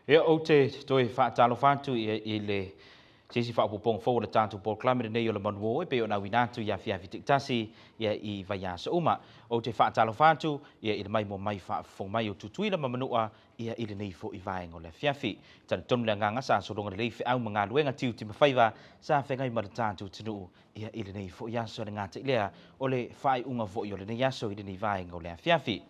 E o te toi whaatalo whātu i le sisi whaapopong fōu le tātou pōklame nei o le manuo e pe o na winatu ia whiawhi tiktasi ia i vai asa uma. O te whaatalo whātu ia i le mai mo mai whaafong mai o tutui la mamanua ia i le nei fo i vaenga o le whiawhi. Tana tonu le nganga sa soronga le leifi au mga luenga tiu ti mawhaiva sa whengai ma le tātou tinu ia i le nei fo i aso le ngāte lea o le whai unga fo i o le nei aso i le nei vaenga o le whiawhi.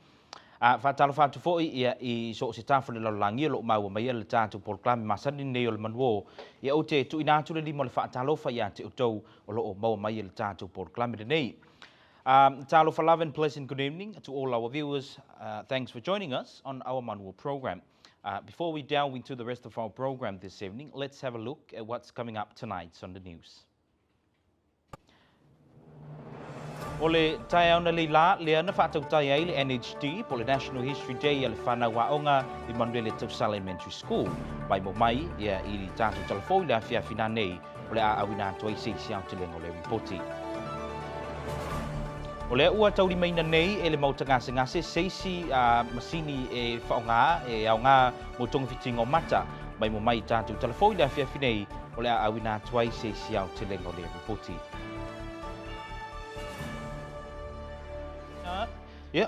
Whaatalo whātu fōi ia i so se tāwha le laulangi o lo maua mai le tātou pōklame masani nei o le manuo. Ia o te tui nātu le limo le whaatalo wha ia te utou o lo o maua mai le tātou pōklame le nei. Talo for love and pleasant good evening to all our viewers. Thanks for joining us on our manuo program. Before we delve into the rest of our program this evening, let's have a look at what's coming up tonight on the news. O le tae au na leila lea na whaatau tae ai le NHD po le National History Day a le whanau waonga i Manuele Tausala Elementary School. Mai mo mai ia i tātou talafoi le awhiawhina nei o le a awina toi seisi au te lengo le ripoti. O le ua tauri maina nei e le mauta ngase seisi masini e whaonga e au ngā mo tonga fitingo mata. Mai mo mai tātou talafoi le awhiawhinei o le a awina toi seisi au te lengo le ripoti.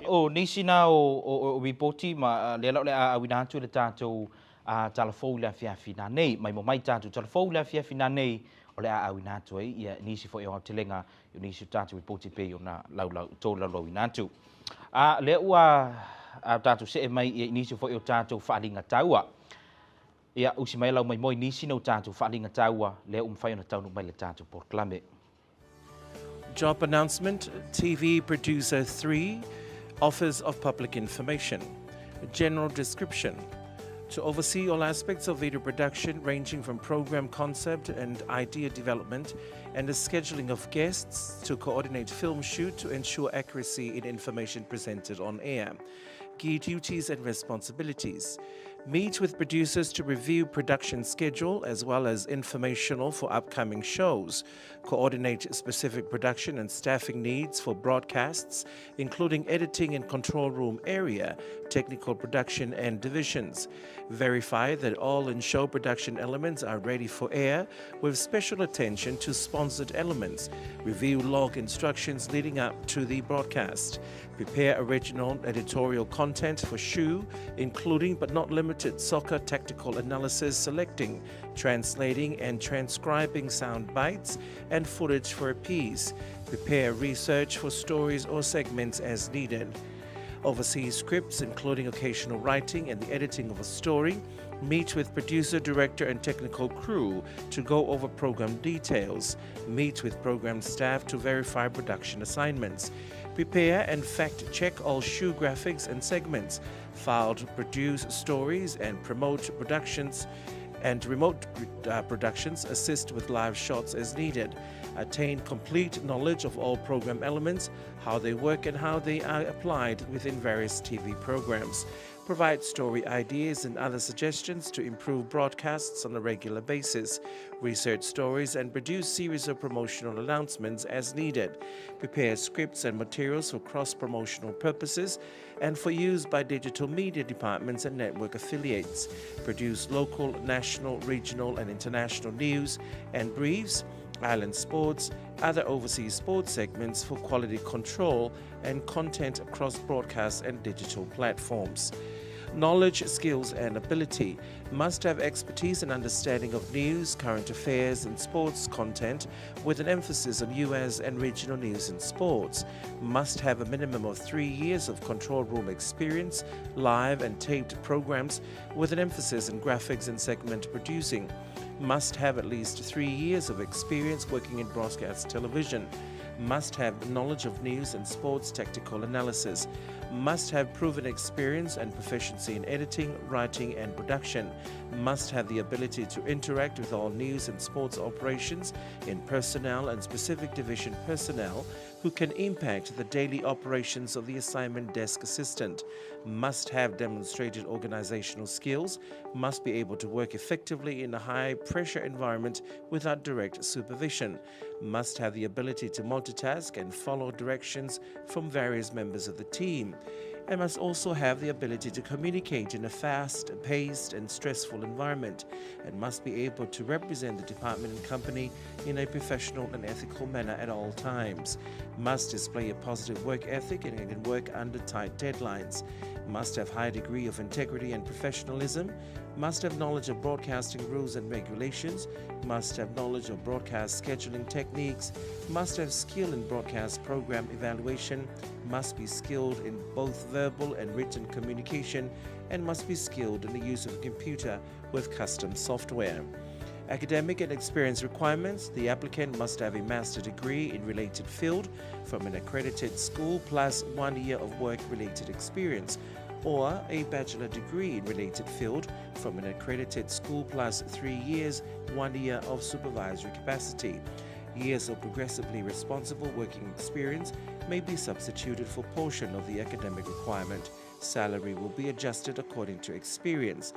O nisi na o ripoti ma le lau le awina atu le tātou talafou le awhiawhina nei. Mai mo mai tātou talafou le awhiawhina nei o le awina atu ai ia nisi fo i o telenga i nisi tātou ripoti pe o na tō lau ina atu. Le ua tātou se e mai i nisi fo i o tātou whaalinga taua. Ia usi mai lau mai moi nisi na o tātou whaalinga taua le umwhai ona taunu mai le tātou pōklame. Job announcement, TV Producer 3, Office of Public Information. General description, to oversee all aspects of video production ranging from program concept and idea development and the scheduling of guests, to coordinate film shoot to ensure accuracy in information presented on air. Key duties and responsibilities. Meet with producers to review production schedule as well as informational for upcoming shows. Coordinate specific production and staffing needs for broadcasts, including editing and control room area, technical production and divisions. Verify that all in-show production elements are ready for air with special attention to sponsored elements. Review log instructions leading up to the broadcast. Prepare original editorial content for SHU, including but not limited soccer tactical analysis, selecting, translating and transcribing sound bites and footage for a piece. Prepare research for stories or segments as needed. Oversee scripts, including occasional writing and the editing of a story. Meet with producer, director, and technical crew to go over program details. Meet with program staff to verify production assignments. Prepare and fact-check all SHU graphics and segments. File to produce stories and promote productions and remote productions. Assist with live shots as needed. Attain complete knowledge of all program elements, how they work and how they are applied within various TV programs. Provide story ideas and other suggestions to improve broadcasts on a regular basis. Research stories and produce series of promotional announcements as needed. Prepare scripts and materials for cross-promotional purposes and for use by digital media departments and network affiliates. Produce local, national, regional, and international news and briefs, island sports, other overseas sports segments for quality control and content across broadcast and digital platforms. Knowledge, skills, and ability. Must have expertise and understanding of news, current affairs, and sports content with an emphasis on US and regional news and sports. Must have a minimum of 3 years of control room experience, live and taped programs with an emphasis in graphics and segment producing. Must have at least 3 years of experience working in broadcast television. Must have knowledge of news and sports tactical analysis. Must have proven experience and proficiency in editing, writing, and production. Must have the ability to interact with all news and sports operations in personnel and specific division personnel who can impact the daily operations of the assignment desk assistant. Must have demonstrated organizational skills. Must be able to work effectively in a high-pressure environment without direct supervision. Must have the ability to multitask and follow directions from various members of the team. and must also have the ability to communicate in a fast-paced and stressful environment, and must be able to represent the department and company in a professional and ethical manner at all times, must display a positive work ethic and can work under tight deadlines, must have high degree of integrity and professionalism, must have knowledge of broadcasting rules and regulations, must have knowledge of broadcast scheduling techniques, must have skill in broadcast program evaluation, must be skilled in both verbal and written communication, and must be skilled in the use of a computer with custom software. Academic and experience requirements: the applicant must have a master's degree in related field from an accredited school plus 1 year of work-related experience, or a bachelor degree in related field from an accredited school plus 3 years, 1 year of supervisory capacity. Years of progressively responsible working experience may be substituted for portion of the academic requirement. Salary will be adjusted according to experience.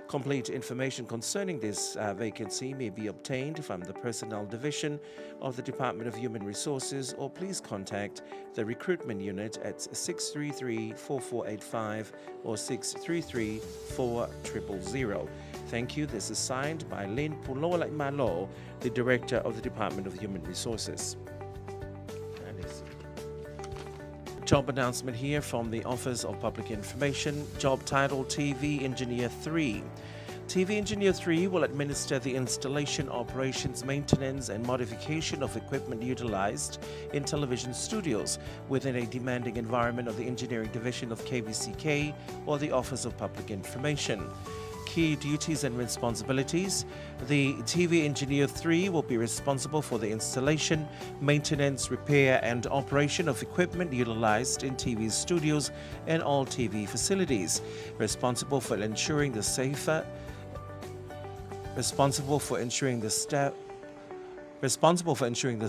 Complete information concerning this vacancy may be obtained from the Personnel Division of the Department of Human Resources, or please contact the Recruitment Unit at 633-4485 or 633-4000. Thank you. This is signed by Lynn Pulola Malo, the Director of the Department of Human Resources. Job announcement here from the Office of Public Information. Job title: TV Engineer 3. TV Engineer 3 will administer the installation, operations, maintenance, and modification of equipment utilized in television studios within a demanding environment of the Engineering Division of KVZK or the Office of Public Information. Key duties and responsibilities: the TV Engineer 3 will be responsible for the installation, maintenance, repair, and operation of equipment utilized in TV studios and all TV facilities, responsible for ensuring the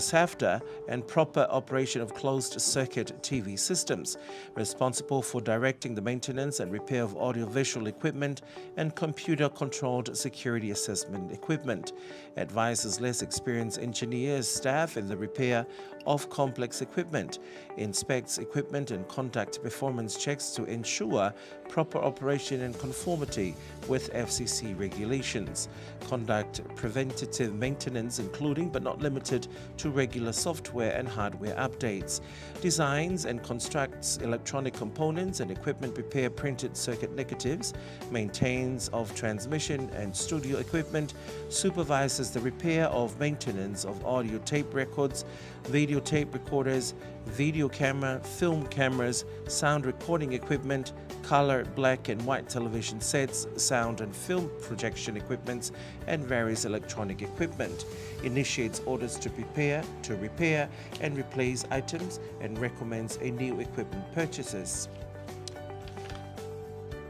SAFTA and proper operation of closed-circuit TV systems, responsible for directing the maintenance and repair of audiovisual equipment and computer-controlled security assessment equipment, advises less experienced engineers, staff in the repair of complex equipment, inspects equipment and conduct performance checks to ensure proper operation and conformity with FCC regulations, conduct preventative maintenance including but not limited to regular software and hardware updates, designs and constructs electronic components and equipment, prepare printed circuit negatives, maintains of transmission and studio equipment, supervises the repair of maintenance of audio tape records, video tape recorders, video camera, film cameras, sound recording equipment, color, black and white television sets, sound and film projection equipment, and various electronic equipment, initiates orders to prepare, to repair and replace items, and recommends a new equipment purchases.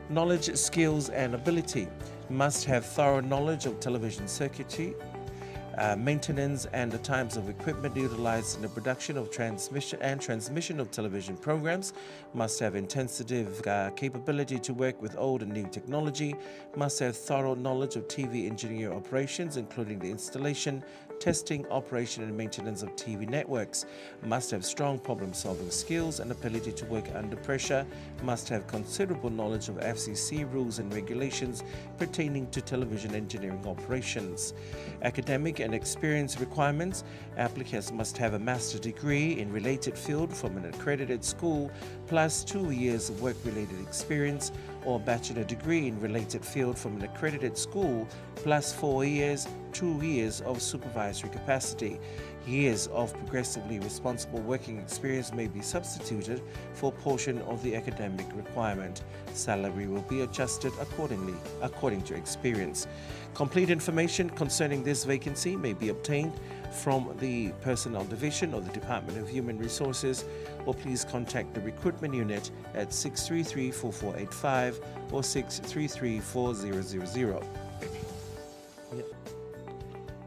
Knowledge, skills and ability: must have thorough knowledge of television circuitry, maintenance and the types of equipment utilized in the production of transmission of television programs, must have intensive capability to work with old and new technology, must have thorough knowledge of TV engineer operations, including the installation, testing, operation and maintenance of TV networks, must have strong problem-solving skills and ability to work under pressure, must have considerable knowledge of FCC rules and regulations pertaining to television engineering operations. Academic and experience requirements: applicants must have a master's degree in related field from an accredited school plus 2 years of work-related experience, or bachelor degree in related field from an accredited school plus 4 years, 2 years of supervisory capacity. Years of progressively responsible working experience may be substituted for a portion of the academic requirement. Salary will be adjusted according to experience. Complete information concerning this vacancy may be obtained from the Personnel Division of the Department of Human Resources, or please contact the Recruitment Unit at 633-4485 or 633-4000.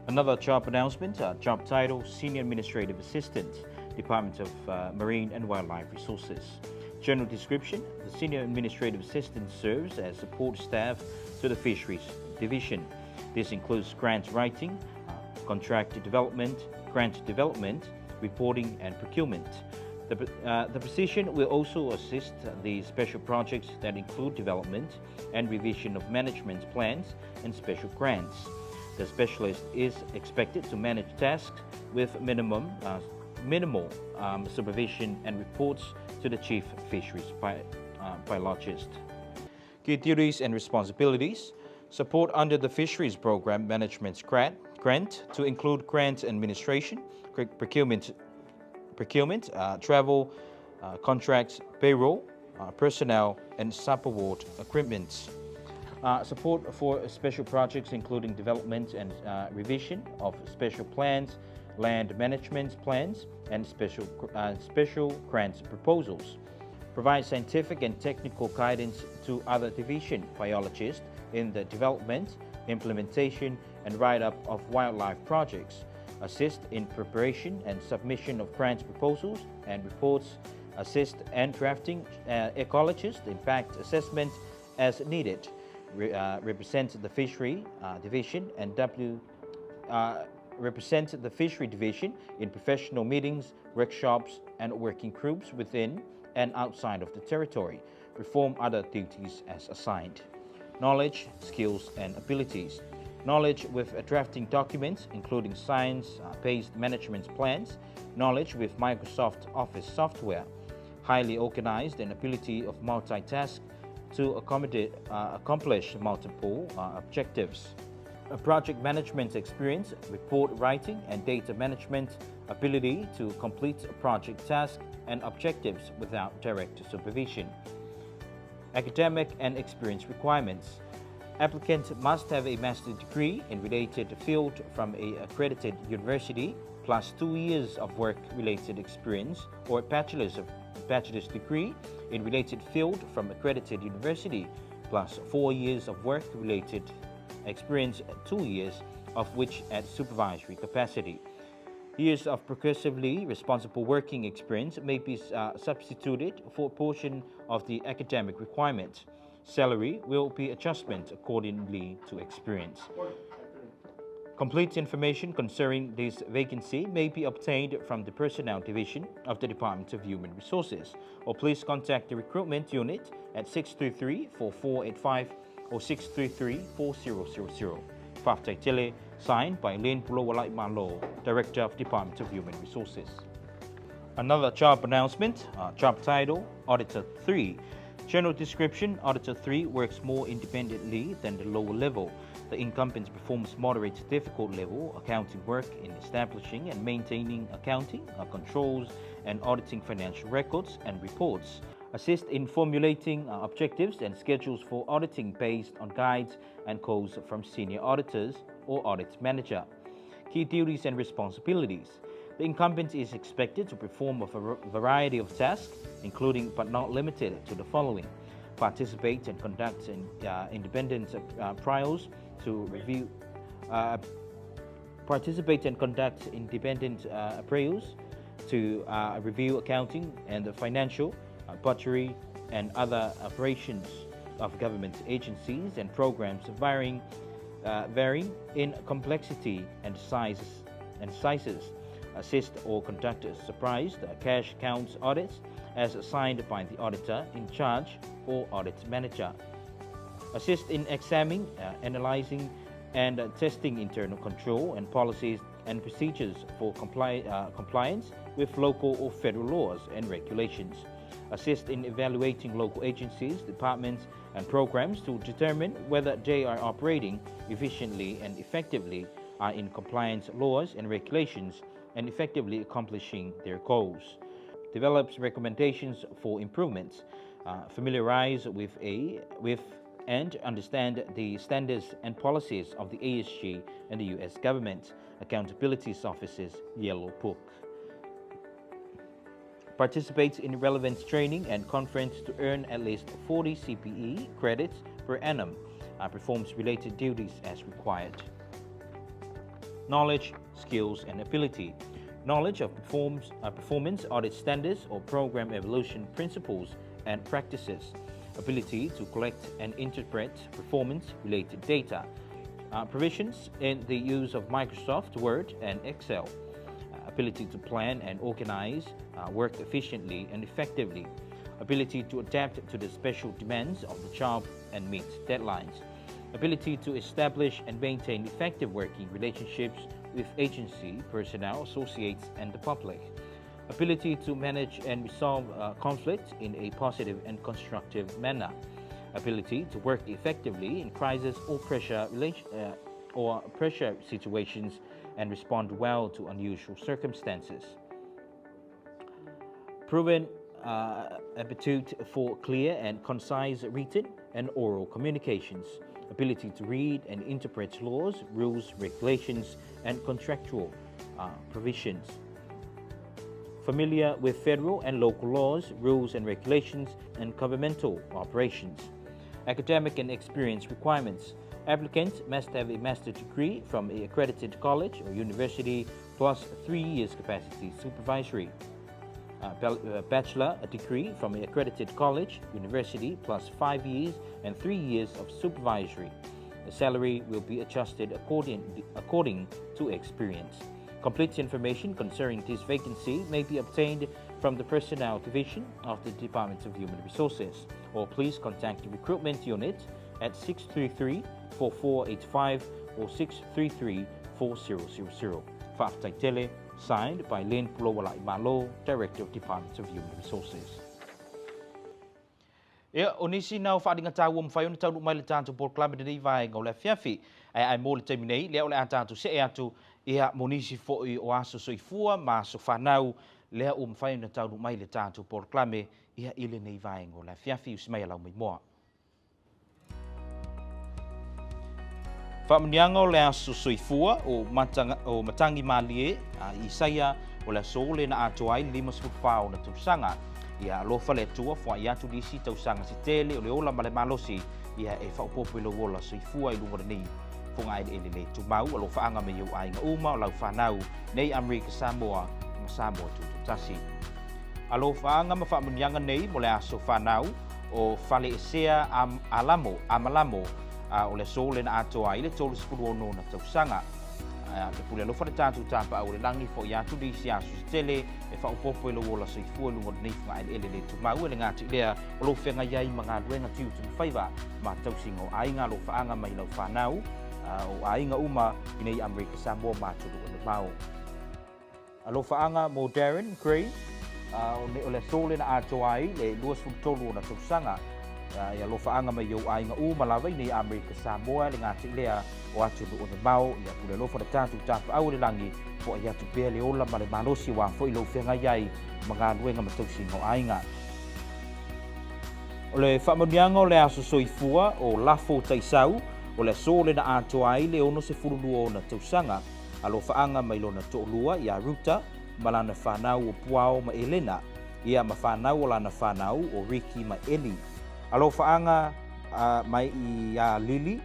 Another job announcement, job title: Senior Administrative Assistant, Department of Marine and Wildlife Resources. General description: the Senior Administrative Assistant serves as support staff to the Fisheries Division. This includes grant writing, contract development, grant development, reporting and procurement. The position will also assist the special projects that include development and revision of management plans and special grants. The specialist is expected to manage tasks with minimal supervision and reports to the chief fisheries biologist. Key duties and responsibilities: support under the Fisheries Program Management Grant to include grant administration, procurement, travel, contracts, payroll, personnel, and sub-award agreements. Support for special projects including development and revision of special plans, land management plans, and special grant proposals. Provide scientific and technical guidance to other division biologists in the development, implementation, and write-up of wildlife projects. Assist in preparation and submission of grant proposals and reports. Assist in drafting ecologist impact assessment as needed. Represent the fishery division and represent the fishery division in professional meetings, workshops, and working groups within and outside of the territory. Perform other duties as assigned. Knowledge, skills, and abilities. Knowledge with drafting documents, including science-based management plans. Knowledge with Microsoft Office software. Highly organized and ability of multitask to accomplish multiple objectives. A project management experience, report writing, and data management ability to complete project tasks and objectives without direct supervision. Academic and experience requirements. Applicant must have a master's degree in related field from an accredited university, plus 2 years of work-related experience, or a bachelor's degree in related field from accredited university, plus 4 years of work-related experience, 2 years of which at supervisory capacity. Years of progressively responsible working experience may be substituted for a portion of the academic requirement. Salary will be adjustment accordingly to experience. Complete information concerning this vacancy may be obtained from the Personnel Division of the Department of Human Resources, or please contact the Recruitment Unit at 633-4485 or 633-4000. Faftai Tele, signed by Len Pulowalai Malo, Director of Department of Human Resources. Another job announcement, job title, Auditor 3. General description, Auditor 3 works more independently than the lower level. The incumbent performs moderate to difficult level accounting work in establishing and maintaining accounting, controls, and auditing financial records and reports. Assist in formulating objectives and schedules for auditing based on guides and codes from senior auditors or audit manager. Key duties and responsibilities. The incumbent is expected to perform a variety of tasks, including but not limited to the following: participate and conduct independent trials to review. Participate and conduct independent appraisals to review accounting and the financial, budgetary, and other operations of government agencies and programs varying in complexity and sizes. Assist or conduct surprise cash accounts audits as assigned by the auditor in charge or audit manager. Assist in examining, analyzing, and testing internal control and policies and procedures for compliance with local or federal laws and regulations. Assist in evaluating local agencies, departments, and programs to determine whether they are operating efficiently and effectively, are in compliance laws and regulations, and effectively accomplishing their goals. Develops recommendations for improvements. Familiarize with and understand the standards and policies of the ASG and the U.S. government. Accountability Office's Yellow Book. Participates in relevant training and conference to earn at least 40 CPE credits per annum. Performs related duties as required. Knowledge, skills, and ability. Knowledge of performance audit standards or program evaluation principles and practices. Ability to collect and interpret performance-related data. Provisions in the use of Microsoft Word and Excel. ability to plan and organize work efficiently and effectively, ability to adapt to the special demands of the job and meet deadlines, ability to establish and maintain effective working relationships with agency, personnel, associates, and the public, ability to manage and resolve conflict in a positive and constructive manner, ability to work effectively in crisis or pressure situations and respond well to unusual circumstances, proven aptitude for clear and concise written and oral communications, ability to read and interpret laws, rules, regulations, and contractual provisions, familiar with federal and local laws, rules and regulations, and governmental operations. Academic and experience requirements. Applicants must have a master's degree from an accredited college or university plus 3 years capacity supervisory. Bachelor degree from an accredited college, university plus 5 years and 3 years of supervisory. The salary will be adjusted according to experience. Complete information concerning this vacancy may be obtained from the Personnel Division of the Department of Human Resources, or please contact the Recruitment Unit at 633-4485 or 633-4000. Fa'afetai Tele, signed by Len Pulowalai Malo, Director of Department of Human Resources. Ia onisi na whaadinga tāua mwhai ona tau mai le tātou Port Climate nei vai ngau le fiafi ai mo le taimi nei lea o le tātou se e atu ia monisi fo'i o aso soifua ma so whanau lea o mwhai ona tau mai le tātou Port Climate ia ile nei vai ngau le fiafi usimai alau mai moa. Whamanianga o le aso soifua o matangi malie i saia o le sole na ato ai lima sifukfao na tausanga. Ia alofa le atua fwa i atu disi tausanga si tele o le ola ma le malosi ia e whaupopo i lo wola soifua i lunga nei funga ele le tumau alofa anga me iau ainga uma o lau whanau nei Amerika Samoa ma Samoa tututasi. Alofa anga ma whamunianga nei mo le aso whanau o Fale Esea Amalamo o le sole na ato ai le tolu sipuru ono na tausanga. Le pule alofa le tātou tāpa au le langi fo i atu disi asu si tele e whaupopo i lo wola soifua lunga nei funga ele le tumau le ngāti lea o lo whenga iai mga ruenga tiu tu whaiva ma tausingo ainga lo whaanga mai lau whanau o ainga uma i nei Amerika Samoa māturu o le mau. Alo whaanga mo Darren Gray o le sole na ato ai le luas fuktolu o na tausanga ia lo whaanga mai iau ainga uma lawa i nei Amerika Samoa le ngāti lea o aturu o le mau ia pule lofa le tātou tāpa au le langi po i atu pēr le ola ma le malosi wa fo i lo whenga iai mga luenga matausingo ainga. O le whamanianga o le aso soifua o lafo taisau o le sole na ato ai le ono se furulua o na tausanga alo whaanga mai lo na to'olua i a ruta ma lana whanau o puao ma Elena ia ma whanau o lana whanau o Ricky ma Eli. Alo whaanga mai i a Lili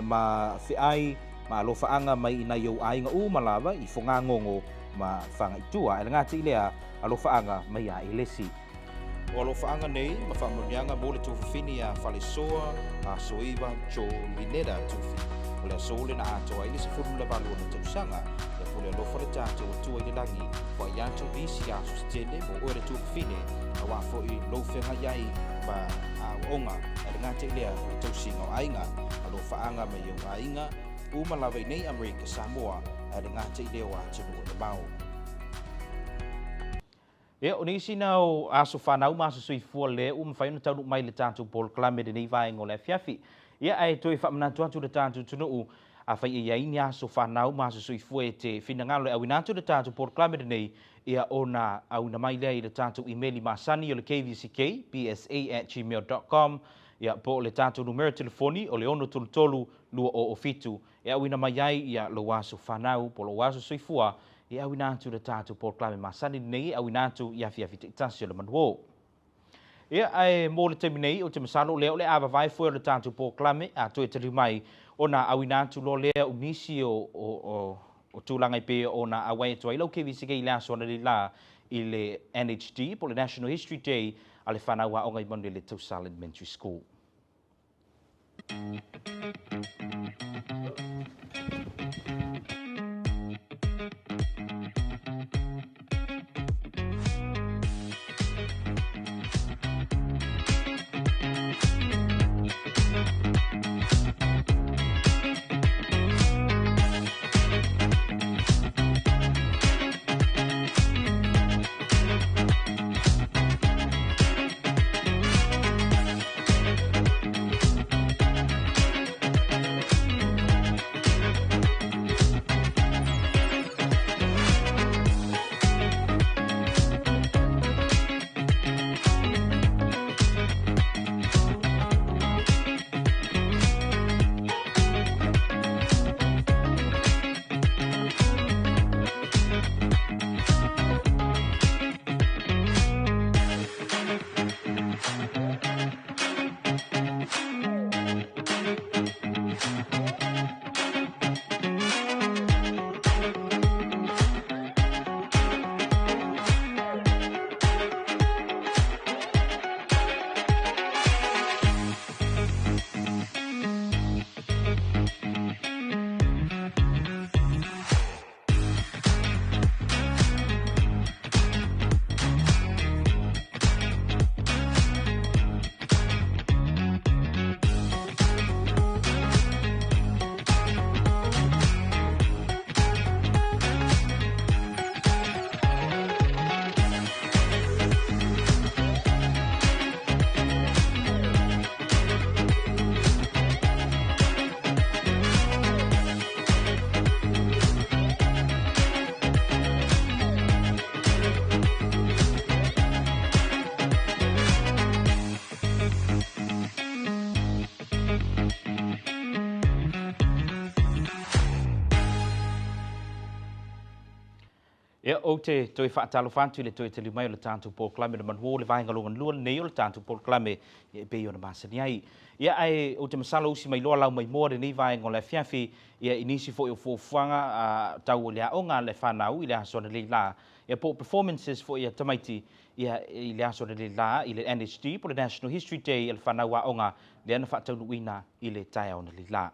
ma whiai ma alo whaanga mai i na iau ainga malawa i whonga ngongo ma whanga itua e ngāti ilea alo whaanga mai a Elesi. O alo whaanga nei ma whamurianga mo le tūwhini a Whalesoa a Soiva Jo Lineda tūwhi. O le sole na atoa ili se furu le balu na tausanga e pule alofa le tātou o tua i le langi wa i ato visi a sustene mo oere tūwhine a wafo i lowhenga iai ma a onga e le ngāte ilea o tausinga o ainga alo whaanga mai o ainga umalawa i nei Amerika Samoa e le ngāte ilea o atunu o le mau. Ia, o nisi nau aso whanau maso soifua le umawhai na taunu mai le tātou Paul Climate nei vai ngō le fiafi. Ia ai toi whamanatu atu le tātou tunu a whai ia ini aso whanau maso soifua e te whinangalo e awinatu le tātou Paul Climate nei ia ona au na mai lea i le tātou emaili masani o le KVZK psa@gmail.com ia po le tātou numero telefoni o le ono tolu lua o ofitu ia awina mai ai ia lo aso whanau po lo aso soifua ia awinatu le tātou Paul Climate masani nei awinatu ia fiafi te tasi o le manuo. Ia ai mo le temi nei o te masalo leo le awa vai fo le tātou Paul Climate a toi te mai ona awinatu lo lea unisi o tūlanga i pe o na awai atu ai lau KVZK i la sona li la i le NHD po le National History Day a le whanau a onga i monde le Tausal Elementary School. le o te toi whaatalo whantu le toi te limai o le tātou pōklame le manhuo le vahenga longan lua nei o le tātou pōklame e pei o na masani ai. Ia ai o te masalo usi mai loa lau mai moa le nei vahenga o le fiafi ia inisi fo i o fōfuanga tau o le aonga le whanau i le aso na le la. Ia po performances fo i a tamaiti ia i le aso na le la i le NHD po le National History Day i le whanau aonga le ana whaatau uina i le tae o na le la.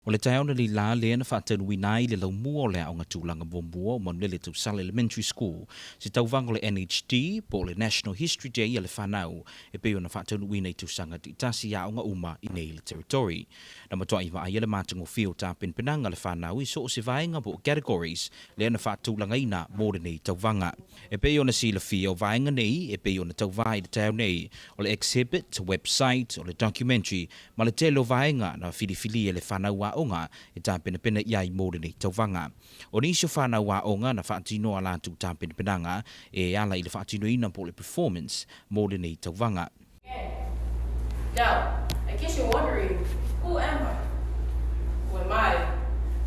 O le tae ona li la le na whaatelu winai le lau mua o le aonga tūlanga bombua o Manulele Tausala Elementary School. Si tauwanga le NHD po le National History Day le whanau e peo na whaatelu winai tūsanga di tasi aonga uma i nei le territory. Na matoa iwa ai le mātango whio tāpen penanga le whanau i so o se vaenga po categories le na whaatūlanga ina mō le nei tauwanga. E peo na sila whio vaenga nei e peo na tauwai le tau nei o le exhibit, website, o le documentary ma le telo vaenga na whilifili e le whanau onga e tāpena iai mōre nei tauwanga. O nisio whanau a onga na whaatino a lātu tāpena penanga e ala i le whaatino ina po le performance mōre nei tauwanga. Now, I guess you're wondering, who am I? Who am I?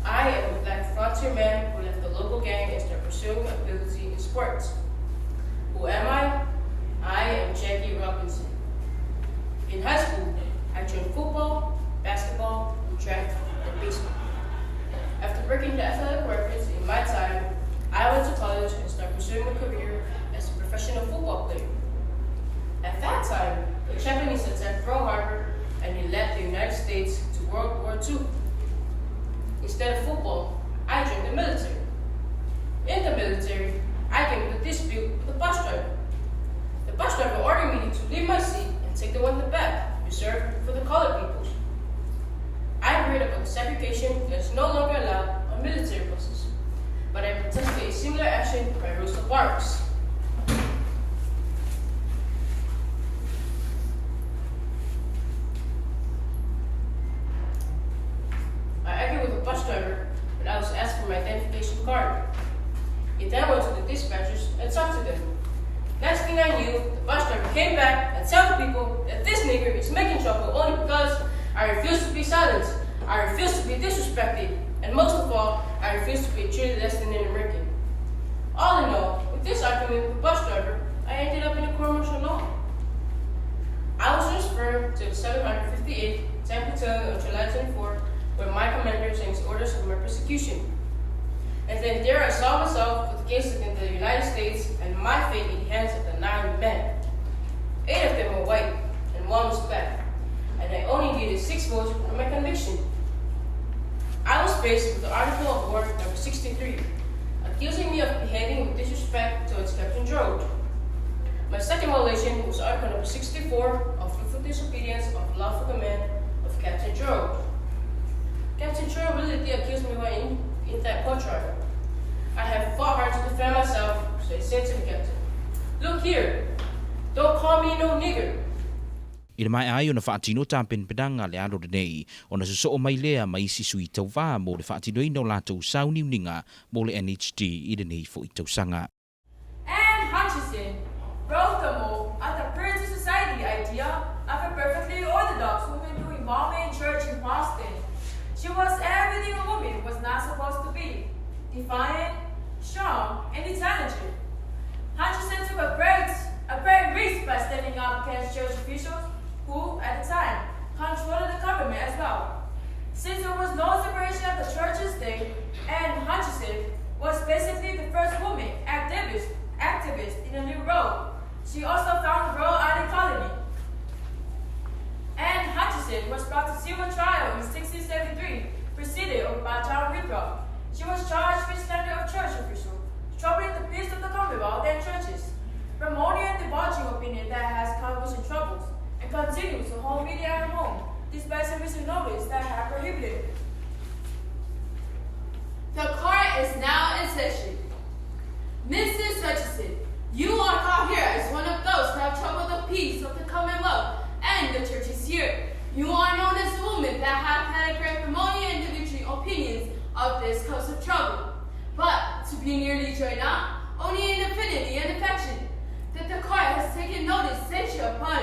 I am a black frontier man who left the local gang and started pursuing ability in sports. Who am I? I am Jackie Robinson. In high school, I trained football, basketball, track, and baseball. After breaking the athletic records in my time, I went to college and started pursuing a career as a professional football player. At that time, the Japanese attacked Pearl Harbor and he led the United States to World War II. Instead of football, I joined the military. In the military, I came into a dispute with the bus driver. The bus driver ordered me to leave my seat and take the one in the back, reserved for the colored people. I agreed about the segregation that is no longer allowed on military buses, but I protested a similar action by Rosa Parks. I argued with the bus driver when I was asked for my identification card. He then went to the dispatchers and talked to them. Next thing I knew, the bus driver came back and told people that this nigger is making trouble only because I refuse to be silenced, I refuse to be disrespected, and most of all, I refuse to be treated less than an American. All in all, with this argument with the bus driver, I ended up in a court martial law. I was transferred to the 758th Tank Battalion on July 24, where my commander sent orders of my persecution. And then there I saw myself with the case against the United States and my fate in the hands of the 9 men. 8 of them were white, and 1 was black. And I only needed 6 votes for my conviction. I was faced with the Article of War number 63, accusing me of behaving with disrespect towards Captain Droge. My second violation was Article number 64 of willful disobedience of lawful command of Captain Droge. Captain Droge really did accuse me of in that court trial. I have fought hard to defend myself, so I said to the captain, "Look here, don't call me no nigger." I le mai ai o na whaatino tāpen pedanga le alo nei o na suso mai lea mai isi sui tau wā mo le whaatino ino lātou sau niuninga mo le NHD i le nei fo i tau sanga. Anne Hutchinson wrote the mold at the Puritan Society idea of a perfectly orthodox woman doing involvement in church in Boston. She was everything a woman was not supposed to be: defiant, strong, and intelligent. Hutchinson took a great risk by standing up against church officials who, at the time, controlled the government as well. Since there was no separation of the church and state, Anne Hutchinson was basically the first woman activist in a new role. She also found the Rhode Island colony. Anne Hutchinson was brought to civil trial in 1673, preceded by John Winthrop. She was charged with slander of church officials, troubling the peace of the Commonwealth and churches, promoting and divulging opinion that has caused in troubles, and continues to hold media at home, despite some recent notice that have prohibited it. The court is now in session. Mrs. Hutchinson, you are called here as one of those who have troubled the peace of the Commonwealth and the churches here. You are known as a woman that have had a great promoting and divulging opinions of this cause of trouble. But to be nearly joined out, only independently and affection, that the court has taken notice censure upon.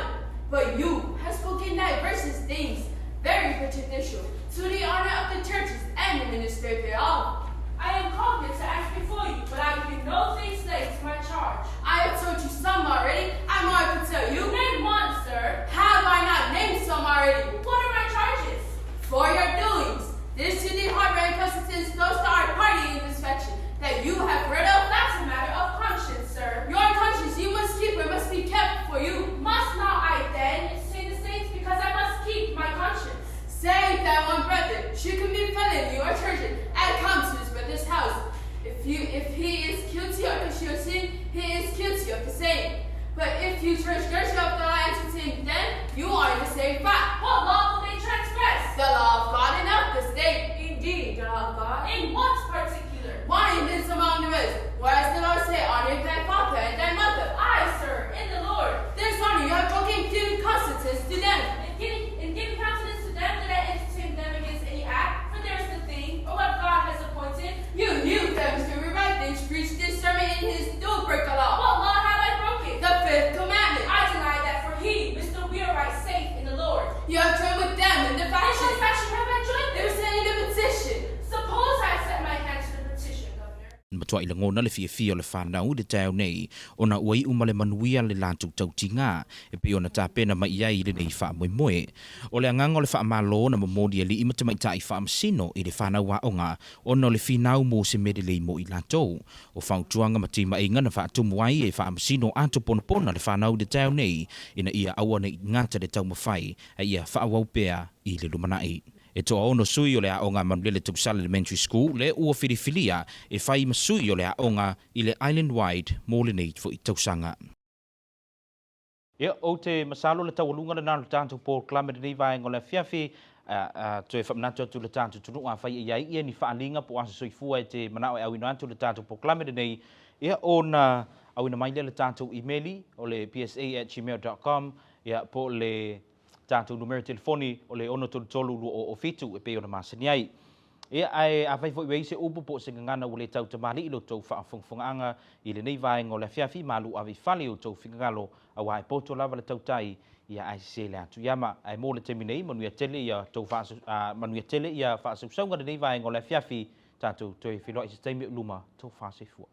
But you have spoken diverse things, very prejudicial, to the honor of the churches and the minister thereof. I called me to ask before you, but I give no things laid to my charge. I have told you some already. I'm going to tell you. Name one, sir. Have I not named some already? What are my charges? For your doings. This to the harboring customers those to our party inspection that you have read of. That's a matter of conscience, sir. Your conscience you must keep or must be kept for you. Must not I then say the same because I must keep my conscience. Say that one brother, she can be felony or treason and come to his brother's house. If he is guilty of the sin, he is guilty of the same. But if you transgress of the law and sin, then you are in the same fact. What law will they transgress? The law of God and of the state. Indeed, the law of God. In what particular? One is among the rest. Whereas the Lord say, honor thy father and thy mother. I, sir, in the Lord. This honor you have broken giving conscience to them. In giving countenance to them, that I entertain them against any act, for there is the thing, or what God has appointed. You knew that Mr. Right then preached this sermon in his do break the law. What law have I broken? The fifth commandment. I deny that, for he, Mr. Wheelwright, safe in the Lord. You have joined with them in the faction. What faction have I joined? They were sending the petition. Suppose I set my hand to the petition, Governor. Matua i langona le fia le whanau le tau nei, ona uai umale manuia le lātou tautinga, e pe ona tāpena mai iai le nei wha moe moe. O le angango le wha malo na mamodi ali ima te maita i wha amsino i le whanau wa onga, ona le finau mo se mede le mo i lātou. O whautuanga matima e ngana wha atumuai e wha amsino ato ponapona le whanau le tau nei, ina ia awa nei ngata le tau mawhai, e ia wha awaupea i le lumanai. E toa ono sui o le aonga manulele Tukusala Elementary School, le ua whiriwhiria e whai masui o le aonga i le island-wide mō le nei fo i tausanga. Ia, o te masalo le tawalunga le nālu tātou Paul Climate nei vai ngole fiafi, to e whamnato tu le tātou tunu a whai iai ia ni whaalinga po asa sui fua e te manao e awino atu le tātou Paul Climate nei, ia o na awina mai le tātou emaili o le psa@gmail.com, ia po le tātou numero telefoni o le ono tolu o fitu e pe ona masani ai. Ia ai a vai foi wei se upu po se ngana o le tau tamali i lo tau whaafongfongaanga i le nei vai ngole fiafi malu avi fali o tau whingangalo a wai poto lava le tau tai ia ai se le atu yama ai mo le teminei manuia tele ia tau manuia tele ia whaasausanga le nei vai ngole fiafi tātou toi whiloa i se teimi luma tau whaasefua.